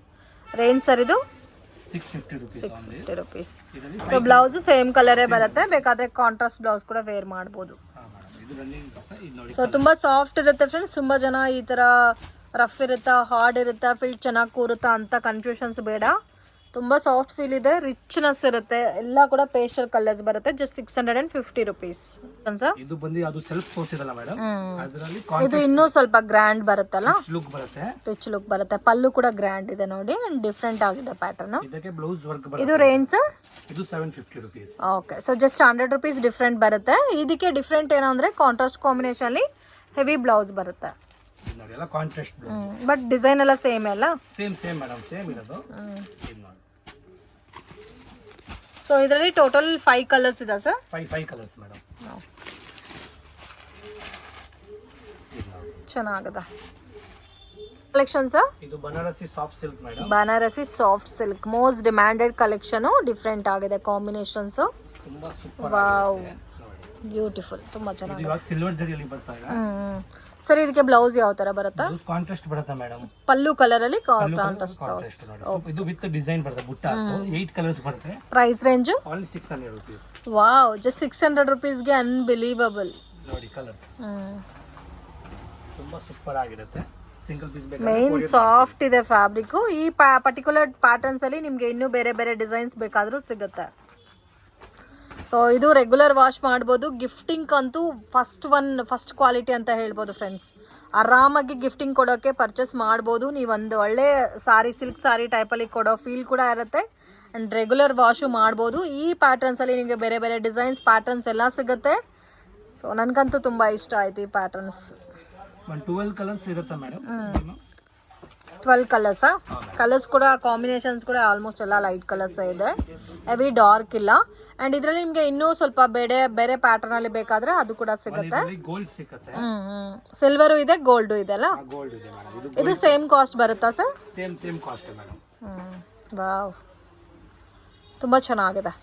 ರೇಂಜ್ ಸರ್ ಇದು? 650 ರುಪೀಸ್. ಸೊ ಬ್ಲೌಸ್ ಸೇಮ್ ಕಲರೇ ಬರುತ್ತೆ, ಬೇಕಾದ್ರೆ ಕಾಂಟ್ರಾಸ್ಟ್ ಬ್ಲೌಸ್ ಕೂಡ ವೇರ್ ಮಾಡ್ಬೋದು. ಸೊ ತುಂಬ ಸಾಫ್ಟ್ ಇರುತ್ತೆ ಫ್ರೆಂಡ್ಸ್. ತುಂಬ ಜನ ಈ ಥರ ರಫ್ ಇರುತ್ತಾ, ಹಾರ್ಡ್ ಇರುತ್ತಾ, ಫಿಲ್ ಚೆನ್ನಾಗಿ ಕೂರುತ್ತಾ ಅಂತ ಕನ್ಫ್ಯೂಷನ್ಸ್ ಬೇಡ. ತುಂಬ ಸಾಫ್ಟ್ ಫೀಲ್ ಇದೆ, ರಿಚ್ನೆಸ್ ಇರುತ್ತೆ. ಎಲ್ಲ ಕೂಡ ಪೇಸ್ಟಲ್ ಕಲರ್ಸ್ ಬರುತ್ತೆ. Just 650 rupees. ಇದು ಬಂದು ಅದು ಸೆಲ್ಫ್ ತೋರಿಸಿದಲ್ಲ ಮೇಡಮ್, ಅದರಲ್ಲಿ ಇದು ಇನ್ನೂ ಸ್ವಲ್ಪ ಗ್ರ್ಯಾಂಡ್ ಬರುತ್ತಲ್ಲ, ಲುಕ್ ಬರುತ್ತೆ, ರಿಚ್ ಲುಕ್ ಬರುತ್ತೆ. ಪಲ್ಲು ಕೂಡ ಗ್ರ್ಯಾಂಡ್ ಇದೆ ನೋಡಿ, ಡಿಫ್ರೆಂಟ್ ಆಗಿದೆ ಪ್ಯಾಟರ್ನ್. ಇದಕ್ಕೆ ಬ್ಲೌಸ್ ವರ್ಕ್ ಬರುತ್ತೆ. ಇದು ರೇಂಜ್ ಇದು 750 rupees. Okay, so just 100 rupees different ಬರುತ್ತೆ. ಇದಕ್ಕೆ ಡಿಫ್ರೆಂಟ್ ಏನೋ ಅಂದ್ರೆ ಕಾಂಟ್ರಾಸ್ಟ್ ಕಾಂಬಿನೇಷನ್ ಅಲ್ಲಿ ಹೆವಿ ಬ್ಲೌಸ್ ಬರುತ್ತೆ. ನೋಡಿ ಎಲ್ಲ ಕಾಂಟ್ರಾಸ್ಟ್ ಬ್ಲೌಸ್, ಬಟ್ ಡಿಸೈನ್ ಎಲ್ಲ ಸೇಮ್ ಅಲ್ಲ? ಸೇಮ್ ಮೇಡಮ್, ಸೇಮ್ ಇರೋದು. ಸೊ ಇದರಲ್ಲಿ ಟೋಟಲ್ 5 ಕಲರ್ಸ್ ಇದೆ ಸರ್? 5 colours madam. ಚೆನ್ನಾಗಿದೆ ಕಲೆಕ್ಷನ್ಸ್. ಇದು Banarasi soft silk madam. Banarasi soft silk most demanded collection. Different ಆಗಿದೆ ಕಾಂಬಿನೇಷನ್ಸ್. ತುಂಬಾ ಸೂಪರ್. ವಾವ್, ಬ್ಯೂಟಿಫುಲ್, ತುಂಬಾ ಚೆನ್ನಾಗಿದೆ. ಇವಾಗ ಸಿಲ್ವರ್ ಜರಿಯಲ್ಲಿ ಬರ್ತಾ ಇದೆ. ಸರ್ ಇದಕ್ಕೆ ಬ್ಲೌಸ್ ಯಾವ ತರ ಬರುತ್ತೆ? ಬ್ಲೌಸ್ ಕಾಂಟ್ರಾಸ್ಟ್ ಬರುತ್ತೆ ಮೇಡಮ್. ಪಲ್ಲು ಕಲರ್ ಅಲ್ಲಿ ಕಾಂಟ್ರಾಸ್ಟ್ ಬ್ಲೌಸ್. ಇದು ವಿತ್ ಡಿಸೈನ್ ಬರುತ್ತೆ, ಬುಟ್ಟ. 8 ಕಲರ್ಸ್ ಬರುತ್ತೆ. Price range only 600 rupees. Wow, just 600 rupees ಗೆ ಅನ್ಬಿಲೀವಬಲ್. ನೋಡಿ ಕಲರ್ಸ್ ತುಂಬಾ ಸೂಪರ್ ಆಗಿರುತ್ತೆ. ಸಿಂಗಲ್ ಪೀಸ್ ಬೇಕು. ಮೇನ್ ಸಾಫ್ಟ್ ಇದೆ ಫ್ಯಾಬ್ರಿಕ್. ಈ ಪರ್ಟಿಕ್ಯುಲರ್ ಪ್ಯಾಟರ್ನ್ಸ್ ಅಲ್ಲಿ ನಿಮ್ಗೆ ಇನ್ನೂ ಬೇರೆ ಬೇರೆ ಡಿಸೈನ್ಸ್ ಬೇಕಾದ್ರೂ ಸಿಗುತ್ತೆ. ಸೊ ಇದು ರೆಗ್ಯುಲರ್ ವಾಶ್ ಮಾಡ್ಬೋದು. ಗಿಫ್ಟಿಂಗ್ ಅಂತೂ ಫಸ್ಟ್ ಕ್ವಾಲಿಟಿ ಅಂತ ಹೇಳ್ಬೋದು ಫ್ರೆಂಡ್ಸ್. ಆರಾಮಾಗಿ ಗಿಫ್ಟಿಂಗ್ ಕೊಡೋಕ್ಕೆ ಪರ್ಚೇಸ್ ಮಾಡ್ಬೋದು. ನೀವು ಒಂದು ಒಳ್ಳೆ ಸಾರಿ, ಸಿಲ್ಕ್ ಸಾರಿ ಟೈಪಲ್ಲಿ ಕೊಡೋ ಫೀಲ್ ಕೂಡ ಇರುತ್ತೆ. ಆ್ಯಂಡ್ ರೆಗ್ಯುಲರ್ ವಾಶು ಮಾಡ್ಬೋದು. ಈ ಪ್ಯಾಟರ್ನ್ಸಲ್ಲಿ ನಿಮಗೆ ಬೇರೆ ಬೇರೆ ಡಿಸೈನ್ಸ್ ಪ್ಯಾಟರ್ನ್ಸ್ ಎಲ್ಲ ಸಿಗುತ್ತೆ. ಸೊ ನನಗಂತೂ ತುಂಬ ಇಷ್ಟ ಆಯ್ತು ಈ ಪ್ಯಾಟರ್ನ್ಸ್. 12 ಕಲರ್ಸ್ ಇರುತ್ತೆ ಮೇಡಮ್. 12 ಕಲರ್ಸಾ? ಕಲರ್ಸ್ ಕೂಡ ಕಾಂಬಿನೇಷನ್ಸ್ ಕೂಡ ಆಲ್ಮೋಸ್ಟ್ ಎಲ್ಲ ಲೈಟ್ ಕಲರ್ಸ್ ಇದೆ, ಹೆವಿ ಡಾರ್ಕ್ ಇಲ್ಲ. ಆ್ಯಂಡ್ ಇದರಲ್ಲಿ ನಿಮಗೆ ಇನ್ನೂ ಸ್ವಲ್ಪ ಬೇರೆ ಪ್ಯಾಟರ್ನಲ್ಲಿ ಬೇಕಾದರೆ ಅದು ಕೂಡ ಸಿಗುತ್ತೆ. ಗೋಲ್ಡ್ ಸಿಗುತ್ತೆ, ಸಿಲ್ವರು ಇದೆ, ಗೋಲ್ಡು ಇದೆ ಅಲ್ಲ? ಗೋಲ್ಡ್ ಇದೆ ಮೇಡಮ್. ಇದು ಸೇಮ್ ಕಾಸ್ಟ್ ಬರುತ್ತಾ sir? Same cost madam. Wow, ತುಂಬ ಚೆನ್ನಾಗಿದೆ.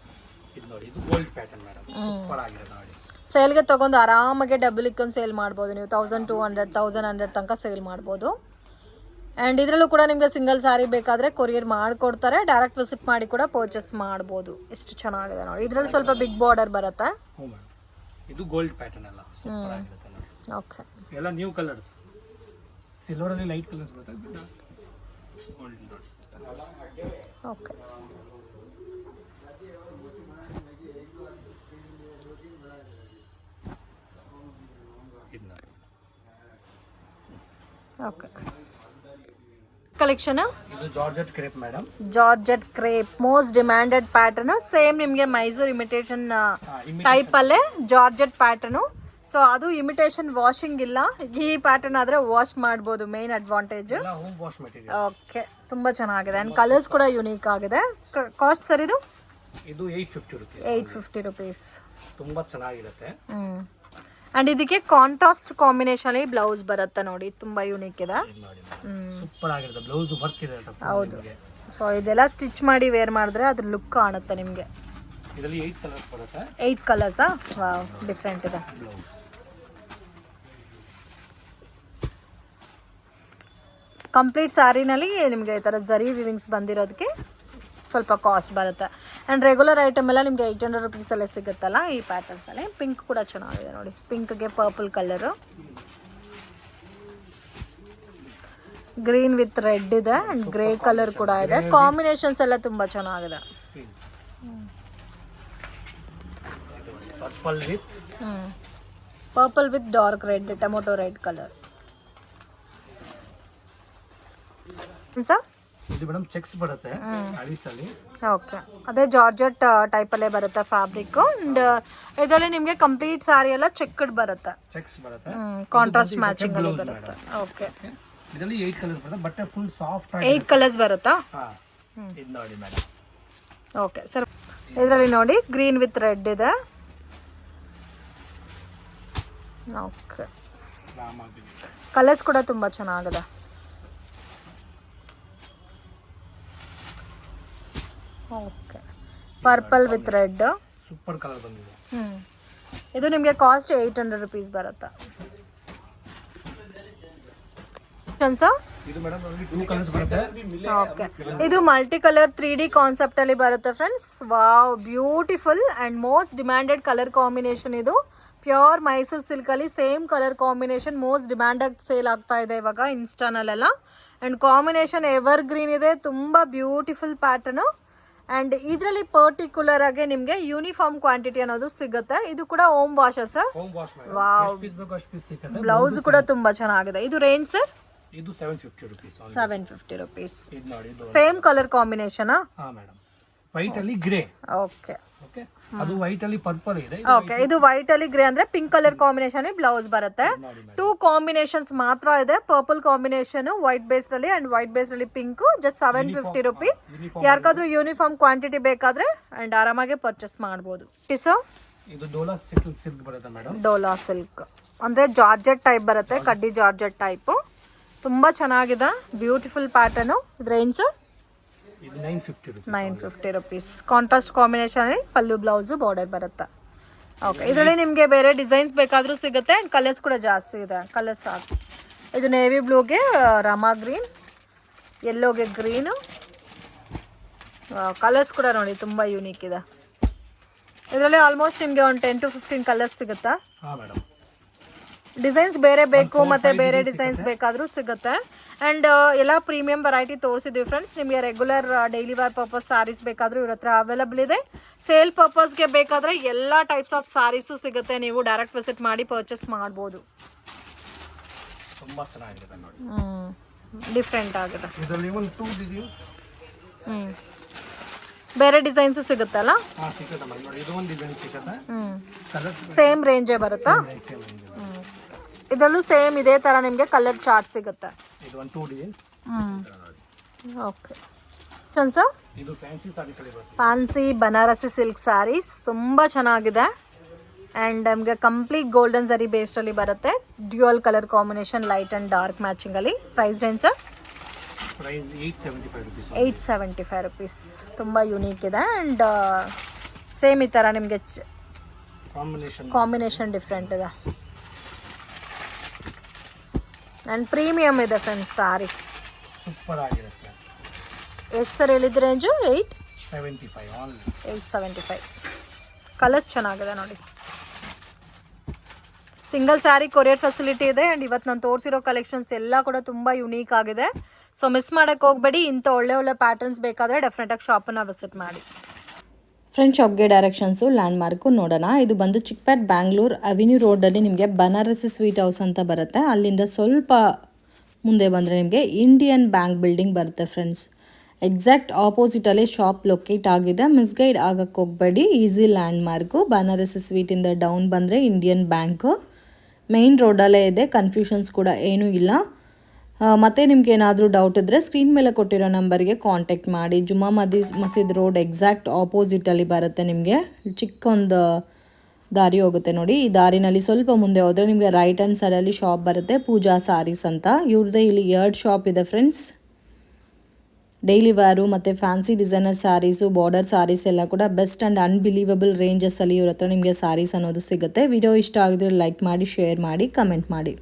ಇದು ನೋಡಿ, ಇದು ಗೋಲ್ಡ್ ಪ್ಯಾಟರ್ನ್ ಮೇಡಮ್. ಸೂಪರ್ ಆಗಿದೆ ನೋಡಿ. ಸೇಲ್ಗೆ ತೊಗೊಂಡು ಆರಾಮಾಗಿ ಡಬಲ್ ಇಕ್ಕೊಂಡು ಸೇಲ್ ಮಾಡ್ಬೋದು ನೀವು. 1200 1100 ತನಕ ಸೇಲ್ ಮಾಡ್ಬೋದು. ಆ್ಯಂಡ್ ಇದರಲ್ಲೂ ಕೂಡ ನಿಮಗೆ ಸಿಂಗಲ್ ಸಾರಿ ಬೇಕಾದರೆ ಕೊರಿಯರ್ ಮಾಡಿಕೊಡ್ತಾರೆ. ಡೈರೆಕ್ಟ್ ವಿಸಿಟ್ ಮಾಡಿ ಕೂಡ ಪರ್ಚೇಸ್ ಮಾಡ್ಬೋದು. ಎಷ್ಟು ಚೆನ್ನಾಗಿದೆ ನೋಡಿ. ಇದರಲ್ಲಿ ಸ್ವಲ್ಪ ಬಿಗ್ ಬಾರ್ಡರ್ ಬರುತ್ತೆ. ಇದು ಗೋಲ್ಡ್ ಪ್ಯಾಟರ್ನ್ ಎಲ್ಲ ಸೂಪರ್ ಆಗಿರುತ್ತೆ ನೋಡಿ. ಓಕೆ, ಎಲ್ಲ ನ್ಯೂ ಕಲರ್ಸ್. ಸಿಲ್ವರ್ ಅಲ್ಲಿ ಲೈಟ್ ಕಲರ್ಸ್ ಬರುತ್ತೆ, ಗೋಲ್ಡ್ ನೋಡಿ. Okay, okay. ಕಲೆಕ್ಷನ್ ಇದು georgette crepe madam. Georgette crepe most demanded pattern. Same ನಿಮಗೆ ಮೈಸೂರು ಇಮಿಟೇಷನ್ ಟೈಪ್ ಅಲ್ಲೇ ಜಾರ್ಜೆಟ್ ಪ್ಯಾಟರ್ನು. ಸೊ ಅದು ಇಮಿಟೇಷನ್ ವಾಷಿಂಗ್ ಇಲ್ಲ. ಈ ಪ್ಯಾಟರ್ನ್ ಆದ್ರೆ ವಾಶ್ ಮಾಡ್ಬೋದು, main advantage. Home wash material. Okay, ತುಂಬಾ ಚೆನ್ನಾಗಿದೆ. ಅಂಡ್ ಕಲರ್ಸ್ ಕೂಡ ಯುನೀಕ್ ಆಗಿದೆ. ಕಾಸ್ಟ್ ಸರ್ ಇದು 850 rupees. ತುಂಬಾ ಚೆನ್ನಾಗಿರುತ್ತೆ. ಅಂಡ್ ಇದಕ್ಕೆ ಕಾಂಟ್ರಾಸ್ಟ್ ಕಾಂಬಿನೇಷನ್ ಬ್ಲೌಸ್ ಬರುತ್ತೆ ನೋಡಿ, ತುಂಬಾ ಯೂನಿಕ್ ಇದೆ. ಸೂಪರ್ ಆಗಿರುತ್ತೆ. ಬ್ಲೌಸ್ ವರ್ಕ್ ಇದೆ. ಹೌದು. ಸೊ ಇದೆಲ್ಲ ಸ್ಟಿಚ್ ಮಾಡಿ ವೇರ್ ಮಾಡಿದ್ರೆ ಅದ್ರ ಲುಕ್ ಕಾಣುತ್ತೆ ನಿಮಗೆ. ಇದರಲ್ಲಿ 8 ಕಲರ್ಸ್ ಬರುತ್ತೆ. 8 ಕಲರ್ಸಾ? ವಾವ್, ಡಿಫ್ರೆಂಟ್ ಇದೆ. ಕಂಪ್ಲೀಟ್ ಸ್ಯಾರಿನಲ್ಲಿ ನಿಮಗೆ ಈ ಥರ ಜರಿ ವಿವಿಂಗ್ಸ್ ಬಂದಿರೋದಕ್ಕೆ ಸ್ವಲ್ಪ ಕಾಸ್ಟ್ ಬರುತ್ತೆ. ಆ್ಯಂಡ್ ರೆಗ್ಯುಲರ್ ಐಟಮ್ ಎಲ್ಲ ನಿಮಗೆ 800 rupeesಲ್ಲೇ ಸಿಗುತ್ತಲ್ಲ ಈ ಪ್ಯಾಟರ್ನ್ಸಲ್ಲಿ. ಪಿಂಕ್ ಕೂಡ ಚೆನ್ನಾಗಿದೆ ನೋಡಿ, ಪಿಂಕ್ಗೆ purple colour, green with red ಇದೆ ಆ್ಯಂಡ್ ಗ್ರೇ ಕಲರ್ ಕೂಡ ಇದೆ. ಕಾಂಬಿನೇಷನ್ಸ್ ಎಲ್ಲ ತುಂಬ ಚೆನ್ನಾಗಿದೆ. Purple with dark red, tomato red colour. Sir ಇದು ಮೇಡಮ್ ಚೆಕ್ಸ್ ಬರುತ್ತೆ ಸಾರೀಸ್ ಅಲ್ಲಿ. ಓಕೆ, ಅದೇ ಜಾರ್ಜೆಟ್ ಟೈಪಲ್ಲೇ ಬರುತ್ತೆ ಫ್ಯಾಬ್ರಿಕ್. ಅಂಡ್ ಇದರಲ್ಲಿ ನಿಮಗೆ ಕಂಪ್ಲೀಟ್ ಸಾರಿ ಎಲ್ಲ ಚೆಕ್ಡ್ ಬರುತ್ತೆ, ಚೆಕ್ಸ್ ಬರುತ್ತೆ, ಕಾಂಟ್ರಾಸ್ಟ್ ಮ್ಯಾಚಿಂಗ್ ಅಲ್ಲಿ ಬರುತ್ತೆ. ಓಕೆ, ಇದರಲ್ಲಿ 8 ಕಲರ್ಸ್ ಬರುತ್ತೆ. ಬಟ್ಟೆ ಫುಲ್ ಸಾಫ್ಟ್ 8 ಕಲರ್ಸ್ ಬರುತ್ತಾ? ಇದು ನೋಡಿ ಮೇಡಮ್. ಓಕೆ ಸರ್, ಇದರಲ್ಲಿ ನೋಡಿ ಗ್ರೀನ್ ವಿತ್ ರೆಡ್ ಇದೆ. ಓಕೆ, ಕಲರ್ಸ್ ಕೂಡ ತುಂಬ ಚೆನ್ನಾಗಿದೆ. Okay, purple with red, super colour ಬಂದಿದೆ. ಇದು ನಿಮಗೆ ಕಾಸ್ಟ್ 800 rupees ಬರುತ್ತೆ. ಇದು ಮೇಡಮ್ 2 ಕಲರ್ಸ್ ಬರುತ್ತೆ. ಓಕೆ, ಇದು ಮಲ್ಟಿ ಕಲರ್ 3D ಕಾನ್ಸೆಪ್ಟ್ ಅಲ್ಲಿ ಬರುತ್ತೆ friends. Wow, beautiful and most demanded colour combination ಇದು. ಪ್ಯೂರ್ ಮೈಸೂರು ಸಿಲ್ಕ್ ಅಲ್ಲಿ same colour combination most demanded sale ಆಗ್ತಾ ಇದೆ ಇವಾಗ ಇನ್ಸ್ಟಾನಲ್ಲೆಲ್ಲ. ಅಂಡ್ ಕಾಂಬಿನೇಷನ್ ಎವರ್ ಗ್ರೀನ್ ಇದೆ, ತುಂಬಾ ಬ್ಯೂಟಿಫುಲ್ ಪ್ಯಾಟರ್ನ್. ಅಂಡ್ ಇದರಲ್ಲಿ ಪರ್ಟಿಕ್ಯುಲರ್ ಆಗಿ ನಿಮಗೆ ಯೂನಿಫಾರ್ಮ್ ಕ್ವಾಂಟಿಟಿ ಅನ್ನೋದು ಸಿಗುತ್ತೆ. ಇದು ಕೂಡ ಹೋಮ್ ವಾಶಸ್. ವಾವ್, ಬ್ಲೌಸ್ ಕೂಡ ತುಂಬಾ ಚೆನ್ನಾಗಿದೆ. ಇದು ರೇಂಜ್ ಸರ್? ಇದು 750 rupees. 750 rupees. ಇದು ನೋಡಿ, ಸೇಮ್ ಕಲರ್ ಕಾಂಬಿನೇಷನ್. ಹಾ ಮೇಡಮ್, ವೈಟ್ ಅಲ್ಲಿ ಗ್ರೇ. ಓಕೆ, ಓಕೆ, ಅದು ವೈಟ್ ಅಲ್ಲಿ ಪರ್ಪಲ್ ಇದೆ. ಓಕೆ, ಇದು ವೈಟ್ ಅಲ್ಲಿ ಗ್ರೇ ಅಂದ್ರೆ ಪಿಂಕ್ ಕಲರ್ ಕಾಂಬಿನೇಷನ್ ಬ್ಲೌಸ್ ಬರುತ್ತೆ. 2 ಕಾಂಬಿನೇಷನ್ಸ್ ಮಾತ್ರ ಇದೆ, ಪರ್ಪಲ್ ಕಾಂಬಿನೇಷನ್ ವೈಟ್ ಬೇಸ್ ಅಲ್ಲಿ ಅಂಡ್ ವೈಟ್ ಬೇಸ್ ಅಲ್ಲಿ ಪಿಂಕ್. Just 750 rupees. ಯಾರಿಗಾದ್ರೂ ಯೂನಿಫಾರ್ಮ್ ಕ್ವಾಂಟಿಟಿ ಬೇಕಾದ್ರೆ ಅಂಡ್ ಆರಾಮಾಗಿ ಪರ್ಚೇಸ್ ಮಾಡಬಹುದು. ಇದು ಡೋಲಾ ಸಿಲ್ಕ್ ಬರುತ್ತೆ ಮೇಡಮ್. ಡೋಲಾ ಸಿಲ್ಕ್ ಅಂದ್ರೆ ಜಾರ್ಜೆಟ್ ಟೈಪ್ ಬರುತ್ತೆ, ಕಡ್ಡಿ ಜಾರ್ಜೆಟ್ ಟೈಪ್. ತುಂಬಾ ಚೆನ್ನಾಗಿದೆ, ಬ್ಯೂಟಿಫುಲ್ ಪ್ಯಾಟರ್ನ್. ಇದ್ರ ರೇಂಜ್ ಇದು 950 rupees. 950 rupees. ಕಾಂಟ್ರಾಸ್ಟ್ ಕಾಂಬಿನೇಷನ್ ಪಲ್ಲು ಬ್ಲೌಸ್ ಬಾರ್ಡರ್ ಬರುತ್ತೆ. ಓಕೆ, ಇದರಲ್ಲಿ ನಿಮಗೆ ಬೇರೆ ಡಿಸೈನ್ಸ್ ಬೇಕಾದರೂ ಸಿಗುತ್ತೆ ಆ್ಯಂಡ್ ಕಲರ್ಸ್ ಕೂಡ ಜಾಸ್ತಿ ಇದೆ. ಕಲರ್ಸ್ ಸಾಕು. ಇದು ನೇವಿ ಬ್ಲೂಗೆ ರಾಮಾ ಗ್ರೀನ್, ಯೆಲ್ಲೋಗೆ ಗ್ರೀನು. ಕಲರ್ಸ್ ಕೂಡ ನೋಡಿ ತುಂಬ ಯೂನಿಕ್ ಇದೆ. ಇದರಲ್ಲಿ ಆಲ್ಮೋಸ್ಟ್ ನಿಮಗೆ ಒಂದು 10 to 15 ಕಲರ್ಸ್ ಸಿಗುತ್ತಾ? ಹಾಂ ಮೇಡಮ್. ಡಿಸೈನ್ಸ್ ಬೇರೆ ಬೇಕು ಮತ್ತೆ ಬೇರೆ ಡಿಸೈನ್ಸ್ ಬೇಕಾದರೂ ಸಿಗುತ್ತೆ. ಆ್ಯಂಡ್ ಎಲ್ಲ ಪ್ರೀಮಿಯಂ ವೆರೈಟಿ ತೋರಿಸಿದ್ವಿ ಫ್ರೆಂಡ್ಸ್. ನಿಮಗೆ regular daily wear purpose saris ಬೇಕಾದರೂ ಇವ್ರ ಹತ್ರ ಅವೈಲಬಲ್ ಇದೆ. ಸೇಲ್ ಪರ್ಪಸ್ಗೆ ಬೇಕಾದರೆ ಎಲ್ಲ ಟೈಪ್ಸ್ ಆಫ್ ಸ್ಯಾರೀಸು ಸಿಗುತ್ತೆ. ನೀವು ಡೈರೆಕ್ಟ್ ವಿಸಿಟ್ ಮಾಡಿ ಪರ್ಚೇಸ್ ಮಾಡ್ಬೋದು. ತುಂಬ ಚೆನ್ನಾಗಿದೆ ನೋಡಿ. ಡಿಫ್ರೆಂಟ್ ಆಗಿದೆ. ಇದರಲ್ಲಿ ಒಂದು 2 ಡಿಸೈನ್ಸ್ ಬೇರೆ ಡಿಸೈನ್ಸು ಸಿಗುತ್ತಲ್ಲ? ಸಿಗುತ್ತೆ ನೋಡಿ. ಇದು ಒಂದು ಡಿಸೈನ್ ಸಿಗುತ್ತೆ. ಕಲರ್ ಸೇಮ್ ರೇಂಜೇ ಬರುತ್ತಾ? ಇದರಲ್ಲೂ ಸೇಮ್ ಇದೇ ಥರ ನಿಮಗೆ ಕಲರ್ ಚಾರ್ಟ್ ಸಿಗುತ್ತೆ. ಇದು ಒಂದು 2 ಡಿಸೈನ್ಸ್. ಓಕೆ ಸರ್, ಇದು ಫ್ಯಾನ್ಸಿ ಸಾರೀಸ್ ಅಲ್ಲಿ ಬರುತ್ತೆ. ಫ್ಯಾನ್ಸಿ ಬನಾರಸಿ ಸಿಲ್ಕ್ ಸ್ಯಾರೀಸ್ ತುಂಬ ಚೆನ್ನಾಗಿದೆ. ಆ್ಯಂಡ್ ನಮಗೆ ಕಂಪ್ಲೀಟ್ ಗೋಲ್ಡನ್ ಝರಿ ಬೇಸ್ಡಲ್ಲಿ ಬರುತ್ತೆ. Dual colour combination, light and dark ಮ್ಯಾಚಿಂಗಲ್ಲಿ. Price range sir? Price 875 rupees. 875 rupees. ತುಂಬ ಯುನೀಕ್ ಇದೆ. ಆ್ಯಂಡ್ ಸೇಮ್ ಈ ಥರ ನಿಮಗೆ ಕಾಂಬಿನೇಷನ್ ಡಿಫ್ರೆಂಟ್ ಇದೆ. ಆ್ಯಂಡ್ ಪ್ರೀಮಿಯಮ್ ಇದೆ ಫ್ರೆಂಡ್ಸ್ ಸಾರಿ. ಸೂಪರ್ ಆಗಿರುತ್ತೆ. ಎಷ್ಟು ಸರ್ ಹೇಳಿದ ರೇಂಜು? 875 875. ಕಲರ್ಸ್ ಚೆನ್ನಾಗಿದೆ ನೋಡಿ. ಸಿಂಗಲ್ ಸ್ಯಾರಿ ಕೊರಿಯರ್ ಫೆಸಿಲಿಟಿ ಇದೆ. ಆ್ಯಂಡ್ ಇವತ್ತು ನಾನು ತೋರಿಸಿರೋ ಕಲೆಕ್ಷನ್ಸ್ ಎಲ್ಲ ಕೂಡ ತುಂಬ ಯುನೀಕ್ ಆಗಿದೆ. ಸೊ ಮಿಸ್ ಮಾಡೋಕ್ಕೆ ಹೋಗಬೇಡಿ. ಇಂಥ ಒಳ್ಳೆ ಒಳ್ಳೆ ಪ್ಯಾಟರ್ನ್ಸ್ ಬೇಕಾದರೆ ಡೆಫಿನೆಟಾಗಿ ಶಾಪನ್ನು ವಿಸಿಟ್ ಮಾಡಿ. ಫ್ರೆಂಡ್ ಶಾಪ್ಗೆ ಡೈರೆಕ್ಷನ್ಸು ಲ್ಯಾಂಡ್ ಮಾರ್ಕು ನೋಡೋಣ. ಇದು ಬಂದು ಚಿಕ್ಕಪೇಟ್ ಬ್ಯಾಂಗ್ಳೂರ್ ಅವೆನ್ಯೂ ರೋಡಲ್ಲಿ ನಿಮಗೆ ಬನಾರಸಿ ಸ್ವೀಟ್ ಹೌಸ್ ಅಂತ ಬರುತ್ತೆ. ಅಲ್ಲಿಂದ ಸ್ವಲ್ಪ ಮುಂದೆ ಬಂದರೆ ನಿಮಗೆ ಇಂಡಿಯನ್ ಬ್ಯಾಂಕ್ ಬಿಲ್ಡಿಂಗ್ ಬರುತ್ತೆ ಫ್ರೆಂಡ್ಸ್. ಎಕ್ಸಾಕ್ಟ್ ಆಪೋಸಿಟಲ್ಲಿ ಶಾಪ್ ಲೊಕೇಟ್ ಆಗಿದೆ. ಮಿಸ್ಗೈಡ್ ಆಗಕ್ಕೆ ಹೋಗಬೇಡಿ. Easy landmark. ಬನಾರಸಿ ಸ್ವೀಟಿಂದ ಡೌನ್ ಬಂದರೆ ಇಂಡಿಯನ್ ಬ್ಯಾಂಕು ಮೇಯ್ನ್ ರೋಡಲ್ಲೇ ಇದೆ. ಕನ್ಫ್ಯೂಷನ್ಸ್ ಕೂಡ ಏನೂ ಇಲ್ಲ. ಮತ್ತು ನಿಮ್ಗೆ ಏನಾದರೂ ಡೌಟ್ ಇದ್ದರೆ ಸ್ಕ್ರೀನ್ ಮೇಲೆ ಕೊಟ್ಟಿರೋ ನಂಬರ್ಗೆ ಕಾಂಟ್ಯಾಕ್ಟ್ ಮಾಡಿ. ಜುಮ್ಮಾ ಮಸೀದ್ ರೋಡ್ ಎಕ್ಸಾಕ್ಟ್ ಆಪೋಸಿಟಲ್ಲಿ ಬರುತ್ತೆ. ನಿಮಗೆ ಚಿಕ್ಕ ಒಂದು ದಾರಿ ಹೋಗುತ್ತೆ ನೋಡಿ. ಈ ದಾರಿನಲ್ಲಿ ಸ್ವಲ್ಪ ಮುಂದೆ ಹೋದರೆ ನಿಮಗೆ ರೈಟ್ ಹ್ಯಾಂಡ್ ಸೈಡಲ್ಲಿ ಶಾಪ್ ಬರುತ್ತೆ, ಪೂಜಾ ಸಾರೀಸ್ ಅಂತ. ಇವ್ರದ್ದೇ ಇಲ್ಲಿ 2 ಶಾಪ್ ಇದೆ ಫ್ರೆಂಡ್ಸ್. ಡೈಲಿ ವೇರು ಮತ್ತು fancy designer saris, border saris ಎಲ್ಲ ಕೂಡ ಬೆಸ್ಟ್ ಆ್ಯಂಡ್ ಅನ್ಬಿಲೀವಬಲ್ ರೇಂಜಸ್ಸಲ್ಲಿ ಇವ್ರ ಹತ್ರ ನಿಮಗೆ ಸ್ಯಾರೀಸ್ ಅನ್ನೋದು ಸಿಗುತ್ತೆ. ವಿಡಿಯೋ ಇಷ್ಟ ಆಗಿದ್ರೆ ಲೈಕ್ ಮಾಡಿ, ಶೇರ್ ಮಾಡಿ, ಕಮೆಂಟ್ ಮಾಡಿ.